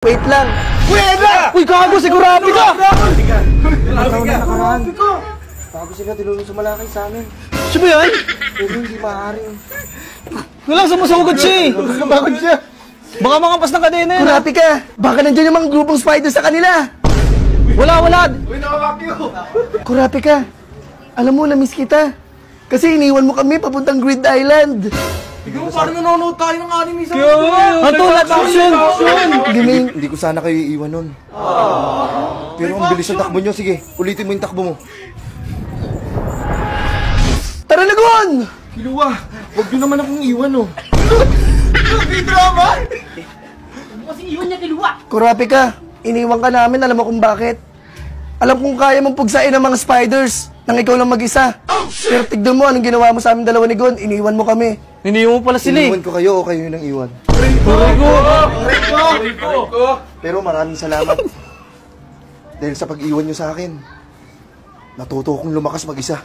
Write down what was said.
Wait lang! Kuya! Uy, gago! Sigurado ka! Grabe ka! Bago sila tinulong sumalakay sa amin. Siya ba yan? Pero hindi maaaring. Wala, sumusugod siya eh. Bakit siya? Baka mangampas ng kadena yan. Kurapi ka! Baka nandiyan yung mga grupong spider sa kanila! Wala. Uy, nakakakyo! Kurapi ka! Alam mo, na-miss kita. Kasi iniwan mo kami papuntang Grid Island. Tignan mo, parang nanonood tayo ng anime sa Ang tulad action! Hindi ko sana kayo iiwan nun. Pero ang bilis ng takbo nyo. Sige, ulitin mo yung takbo mo. Tara, Lagon! Kiluwa, huwag nyo naman akong iwan, oh. May drama! Kasi iwan niya kiluwa. Kurapi ka! Iniwan ka namin, alam mo kung bakit. Alam kong kaya mong pugsain ang mga spiders nang ikaw lang mag-isa. Pero tignan mo anong ginawa mo sa amin dalawa ni Gon. Iniwan mo kami. Iniwan mo pala sila eh. Iniwan ko kayo o kayo yung nang iwan. Pero maraming salamat. Dahil sa pag-iwan nyo sa akin, natuto kong lumakas mag-isa.